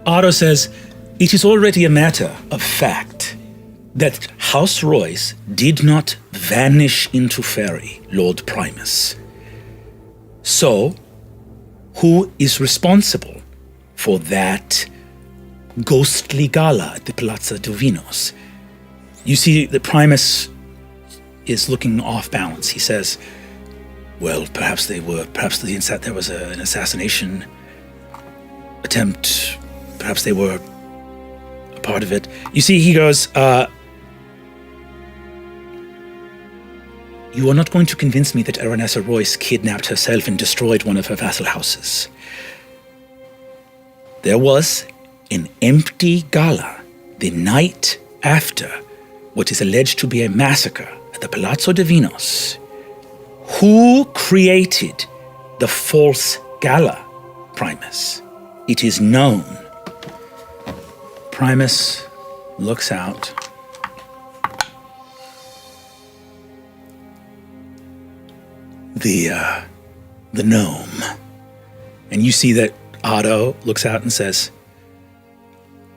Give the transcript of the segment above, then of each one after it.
Otto says, it is already a matter of fact that House Royce did not vanish into fairy, Lord Primus. So, who is responsible for that ghostly gala at the Plaza de Vinos? You see that Primus is looking off balance. He says, well, perhaps there was an assassination attempt. Perhaps they were a part of it. You see, he goes, you are not going to convince me that Aranessa Royce kidnapped herself and destroyed one of her vassal houses. There was an empty gala the night after what is alleged to be a massacre at the Palazzo de Vinos. Who created the false gala, Primus? It is known. Primus looks out. The gnome. And you see that Otto looks out and says,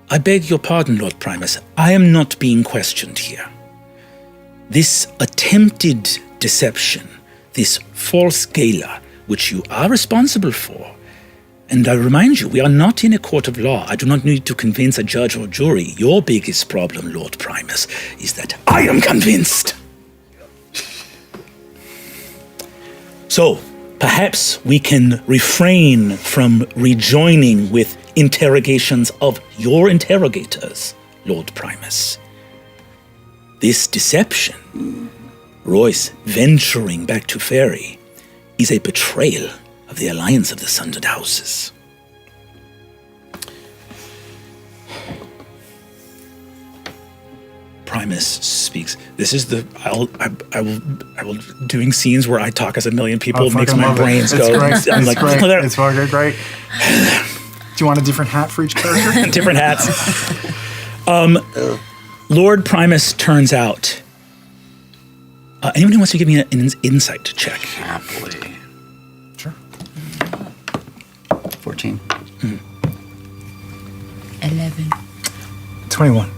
I beg your pardon, Lord Primus. I am not being questioned here. This attempted deception, this false gala, which you are responsible for, and I remind you, we are not in a court of law. I do not need to convince a judge or jury. Your biggest problem, Lord Primus, is that I am convinced. So, perhaps we can refrain from rejoining with interrogations of your interrogators, Lord Primus. This deception, Royce venturing back to Fairy, is a betrayal of the alliance of the Sundered Houses. Primus speaks. This is the I will doing scenes where I talk as a million people makes my brains go. Great. I'm like, great. It's fucking great. Do you want a different hat for each character? Different hats. Lord Primus turns out. Anyone who wants to give me an insight check? Happily. Sure. 14. 11. 21.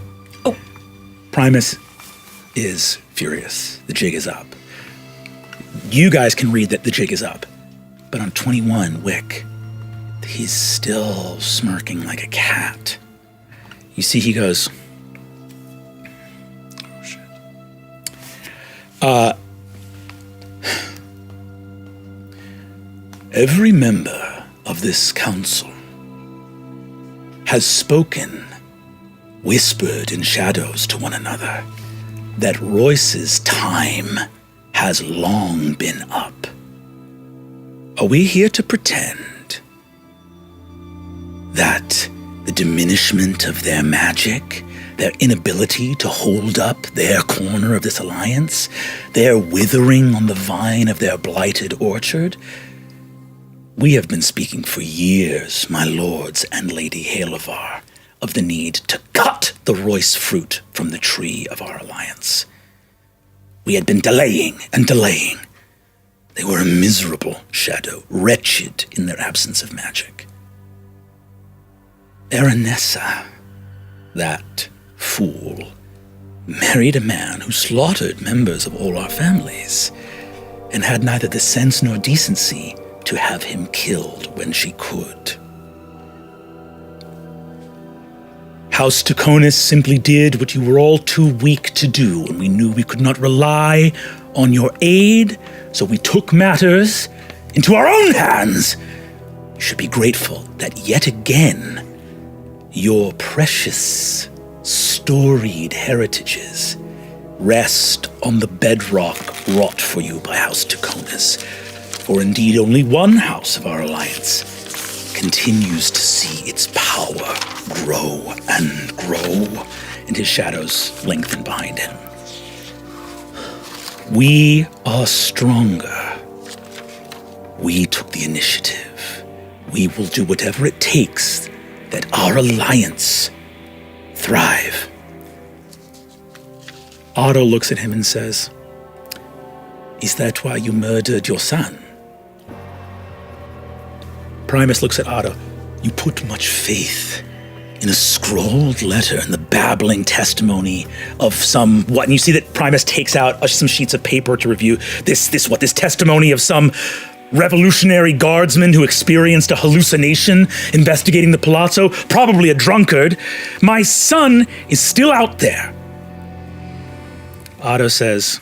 Primus is furious. The jig is up. You guys can read that the jig is up. But on 21, Wick, he's still smirking like a cat. You see, he goes, oh, shit. Every member of this council has spoken, whispered in shadows to one another, that Royce's time has long been up. Are we here to pretend that the diminishment of their magic, their inability to hold up their corner of this alliance, their withering on the vine of their blighted orchard? We have been speaking for years, my lords and Lady Halevar, of the need to cut the Royce fruit from the tree of our alliance. We had been delaying and delaying. They were a miserable shadow, wretched in their absence of magic. Aranessa, that fool, married a man who slaughtered members of all our families and had neither the sense nor decency to have him killed when she could. House Taconis simply did what you were all too weak to do, and we knew we could not rely on your aid, so we took matters into our own hands. You should be grateful that yet again, your precious, storied heritages rest on the bedrock wrought for you by House Taconis, for indeed only one house of our alliance continues to see its power grow and grow, and his shadows lengthen behind him. We are stronger. We took the initiative. We will do whatever it takes that our alliance thrive. Otto looks at him and says, is that why you murdered your son? Primus looks at Otto. You put much faith in a scrolled letter in the babbling testimony of some what? And you see that Primus takes out some sheets of paper to review this testimony of some revolutionary guardsman who experienced a hallucination investigating the palazzo, probably a drunkard. My son is still out there. Otto says,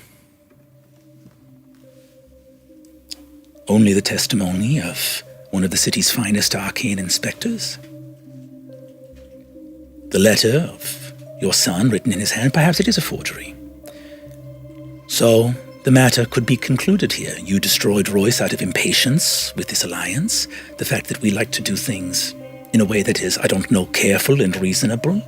only the testimony of one of the city's finest arcane inspectors? The letter of your son written in his hand, perhaps it is a forgery. So, the matter could be concluded here. You destroyed Royce out of impatience with this alliance. The fact that we like to do things in a way that is, I don't know, careful and reasonable.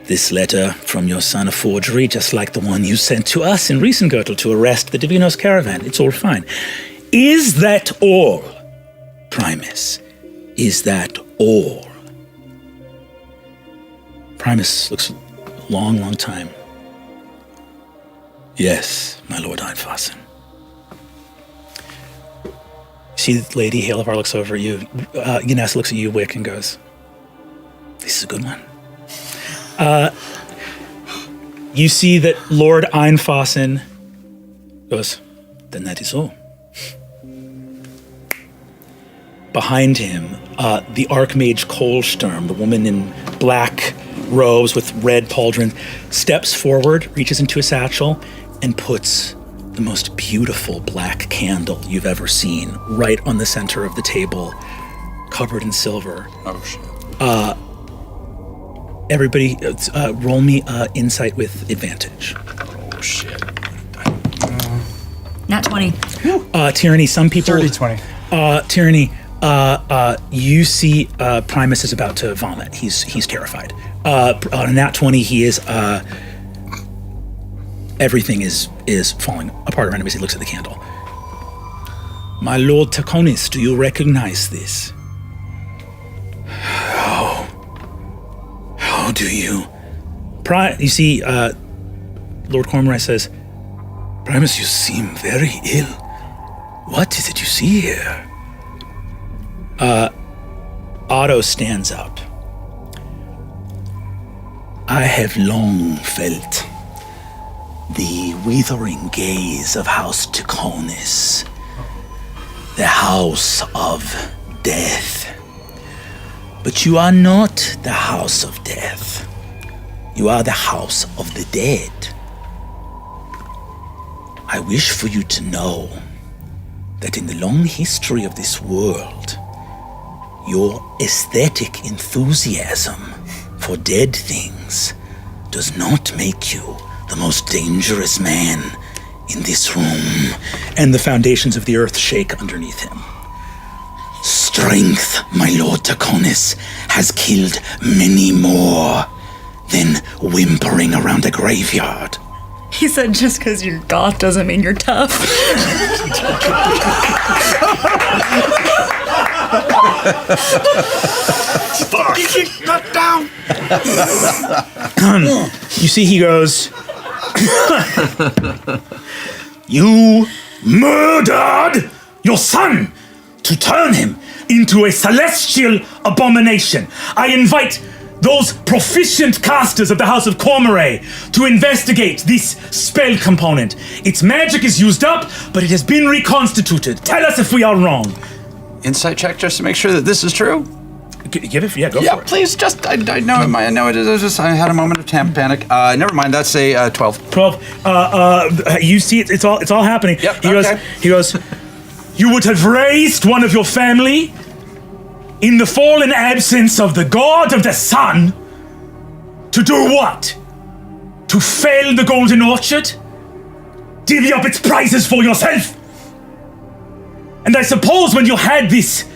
This letter from your son a forgery, just like the one you sent to us in Riesengürtel to arrest the De Vinos caravan. It's all fine. Is that all, Primus? Is that all? Primus looks a long time. Yes, my lord Einfassen. See, Lady Halevar looks over at you. Ynessa looks at you, Wick, and goes, this is a good one. You see that Lord Einfassen goes, then that is all. Behind him, the Archmage Kolsturm, the woman in black robes with red pauldrons, steps forward, reaches into a satchel, and puts the most beautiful black candle you've ever seen right on the center of the table, covered in silver. Oh, shit. Everybody, roll me insight with advantage. Oh, shit. Nat 20. Tyranny, some people... 30-20. Tyranny, you see Primus is about to vomit. He's terrified. On a nat 20, he is... everything is falling apart around him as he looks at the candle. My lord Taconis, do you recognize this? How do you... You see, Lord Cormoray says, Primus, you seem very ill. What is it you see here? Otto stands up. I have long felt the withering gaze of House Taconis, the house of death. But you are not the house of death. You are the house of the dead. I wish for you to know that in the long history of this world, your aesthetic enthusiasm for dead things does not make you the most dangerous man in this room. And the foundations of the earth shake underneath him. Strength, my lord Taconis, has killed many more than whimpering around a graveyard. He said just because you're goth doesn't mean you're tough. Fuck! Not down! You see, he goes, you murdered your son to turn him into a celestial abomination. I invite those proficient casters of the House of Cormoray to investigate this spell component. Its magic is used up, but it has been reconstituted. Tell us if we are wrong. Insight check just to make sure that this is true? Give it, go Yeah, for it. please, just, I know it is, I had a moment of panic. Never mind, that's a 12. 12. You see it, it's all happening. Yep, He goes, you would have raised one of your family in the fallen absence of the god of the sun to do what? To fail the Golden Orchard? Divvy up its prizes for yourself? And I suppose when you had this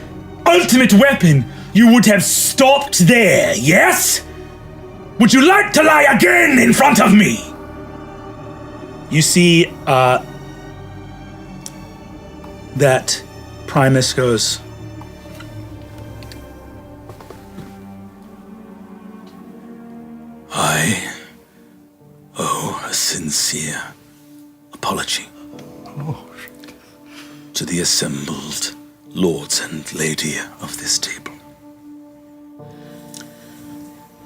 ultimate weapon, you would have stopped there, yes? Would you like to lie again in front of me? You see, that Primus goes, I owe a sincere apology to the assembled lords and lady of this table.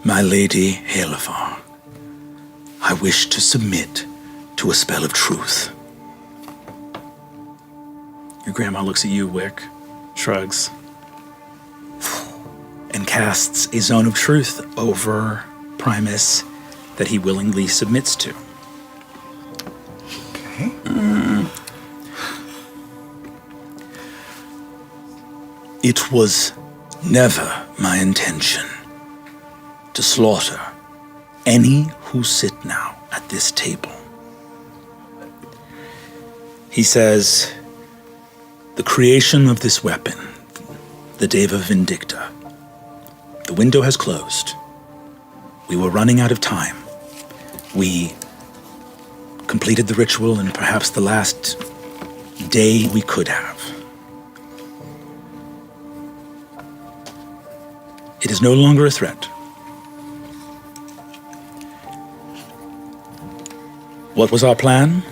My lady Halevar, I wish to submit to a spell of truth. Your grandma looks at you, Wick, shrugs, and casts a zone of truth over Primus that he willingly submits to. Okay. It was never my intention to slaughter any who sit now at this table. He says, the creation of this weapon, the Deva Vindicta, the window has closed. We were running out of time. We completed the ritual in perhaps the last day we could have. It is no longer a threat. What was our plan?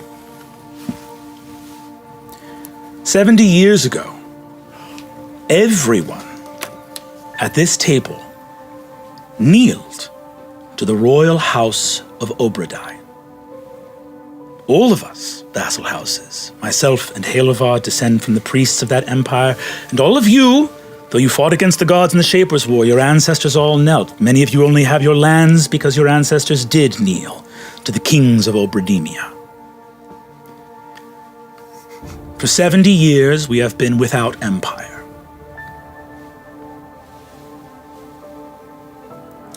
70 years ago, everyone at this table kneeled to the royal house of Obradai. All of us, vassal houses, myself and Halevar, descend from the priests of that empire, and all of you, though you fought against the gods in the Shapers' War, your ancestors all knelt. Many of you only have your lands because your ancestors did kneel to the kings of Obradimia. For 70 years, we have been without empire.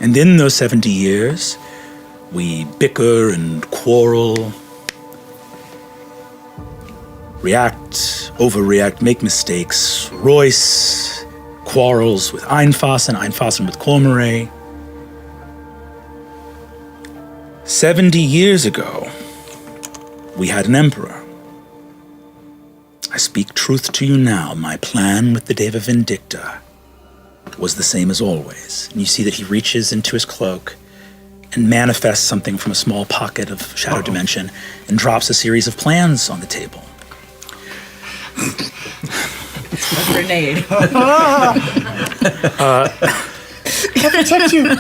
And in those 70 years, we bicker and quarrel, react, overreact, make mistakes. Royce quarrels with Einfassen, Einfassen with Cormoré. 70 years ago, we had an emperor. I speak truth to you now. My plan with the Deva Vindicta was the same as always. And you see that he reaches into his cloak and manifests something from a small pocket of Shadow Dimension and drops a series of plans on the table. A grenade. Protect you.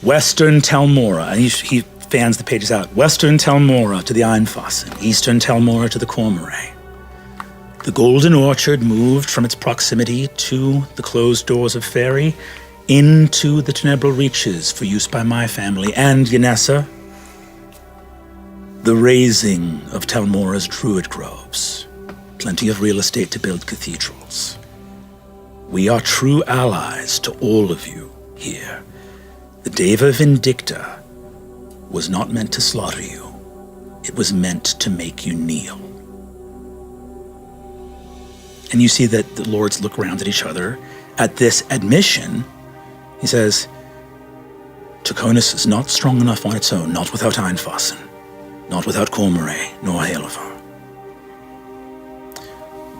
Western Telmora, and he fans the pages out. Western Telmora to the Einfassen, Eastern Telmora to the Cormoré. The Golden Orchard moved from its proximity to the closed doors of Fairy into the Tenebral Reaches for use by my family and Yanessa. The raising of Telmora's Druid Groves. Plenty of real estate to build cathedrals. We are true allies to all of you here. The Deva Vindicta was not meant to slaughter you. It was meant to make you kneel. And you see that the lords look around at each other. At this admission, he says, Tuconis is not strong enough on its own, not without Einfassen, not without Cormoré, nor Halevar.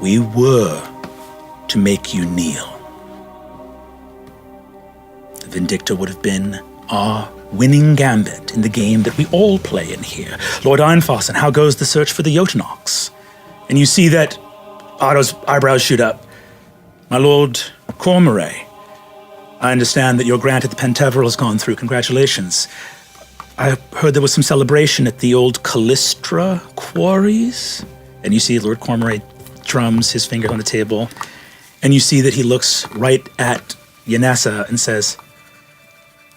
We were to make you kneel. The Vindicta would have been our winning gambit in the game that we all play in here. Lord Einfassen, how goes the search for the Jotunox? And you see that Otto's eyebrows shoot up. My Lord Cormoré, I understand that your grant at the Penteveral has gone through. Congratulations. I heard there was some celebration at the old Callistra quarries. And you see Lord Cormoré drums his finger on the table. And you see that he looks right at Yanessa and says,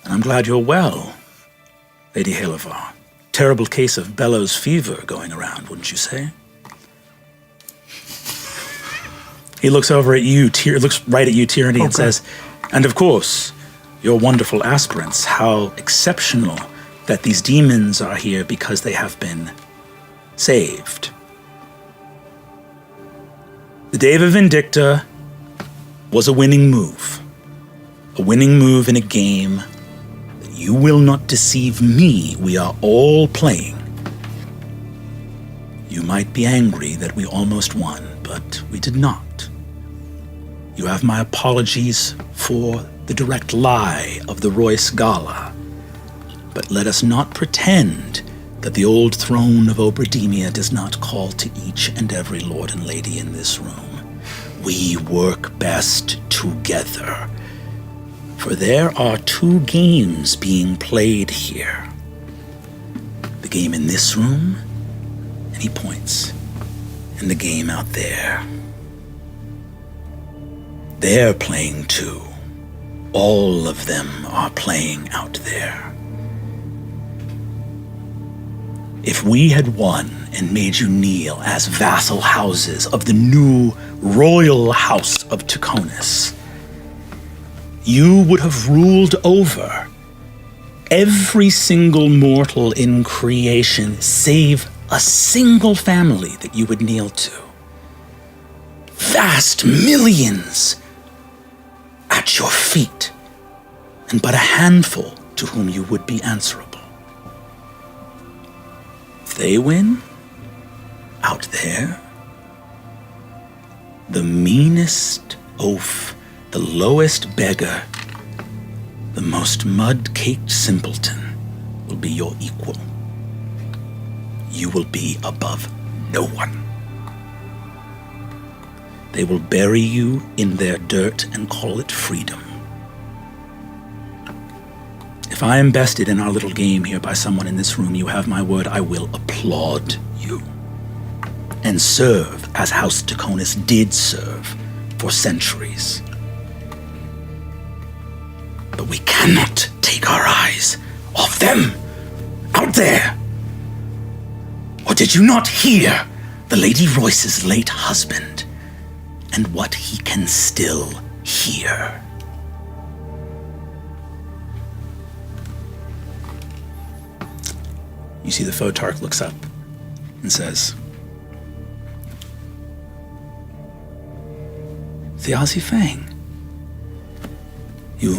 I'm glad you're well, Lady Halevar. Terrible case of bellows fever going around, wouldn't you say? He looks over at you, looks right at you, Tyranny, and says, and of course, your wonderful aspirants, how exceptional that these demons are here because they have been saved. The Deva Vindicta was a winning move. A winning move in a game. You will not deceive me. We are all playing. You might be angry that we almost won, but we did not. You have my apologies for the direct lie of the Royce Gala. But let us not pretend that the old throne of Obrademia does not call to each and every lord and lady in this room. We work best together. For there are two games being played here. The game in this room, and he points, and the game out there. They're playing too. All of them are playing out there. If we had won and made you kneel as vassal houses of the new royal house of Tuconis, you would have ruled over every single mortal in creation save a single family that you would kneel to. Vast millions at your feet, and but a handful to whom you would be answerable. If they win, out there, the meanest oaf, the lowest beggar, the most mud-caked simpleton will be your equal. You will be above no one. They will bury you in their dirt and call it freedom. If I am bested in our little game here by someone in this room, you have my word, I will applaud you and serve as House Tuconis did serve for centuries. But we cannot take our eyes off them out there. Or did you not hear the Lady Royce's late husband and what he can still hear? You see the Photarch looks up and says, Thiazi Fang, you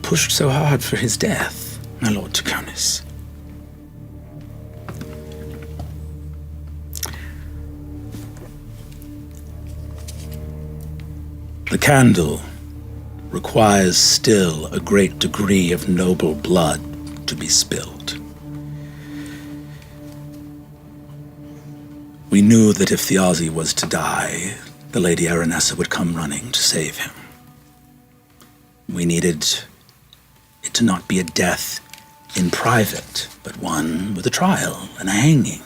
pushed so hard for his death, my Lord Tuconis. The candle requires still a great degree of noble blood to be spilled. We knew that if Thiazi was to die, the Lady Aranessa would come running to save him. We needed it to not be a death in private, but one with a trial and a hanging,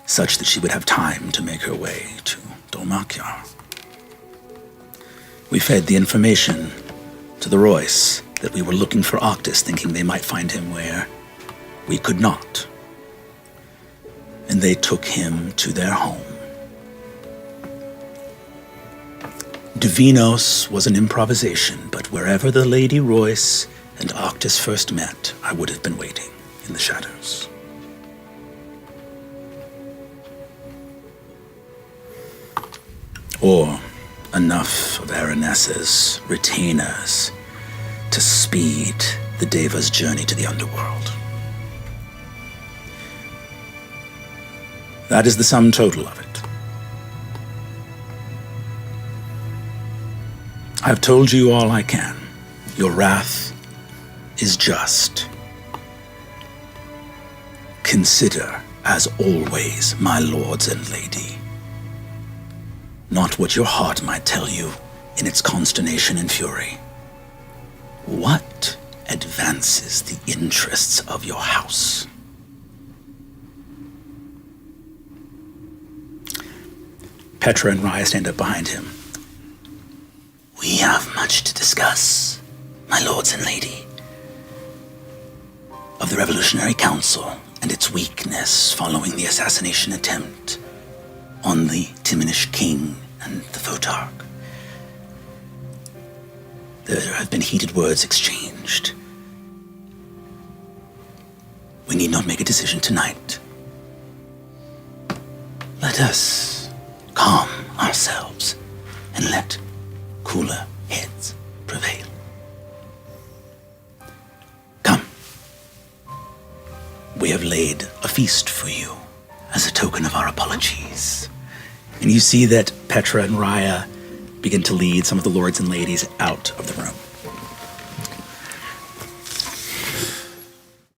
such that she would have time to make her way to Dolmakyar. We fed the information to the Royce that we were looking for Octus, thinking they might find him where we could not. And they took him to their home. De Vinos was an improvisation, but wherever the Lady Royce and Octus first met, I would have been waiting in the shadows. Or enough of Aranessa's retainers to speed the Deva's journey to the underworld. That is the sum total of it. I have told you all I can. Your wrath is just. Consider, as always, my lords and lady, not what your heart might tell you in its consternation and fury. What advances the interests of your house? Petra and Raya stand up behind him. We have much to discuss, my lords and lady, of the Revolutionary Council and its weakness following the assassination attempt on the Timonish king and the Photarch. There have been heated words exchanged. We need not make a decision tonight. Let us calm ourselves and let cooler heads prevail. Come. We have laid a feast for you as a token of our apologies. And you see that Petra and Raya begin to lead some of the lords and ladies out of the room.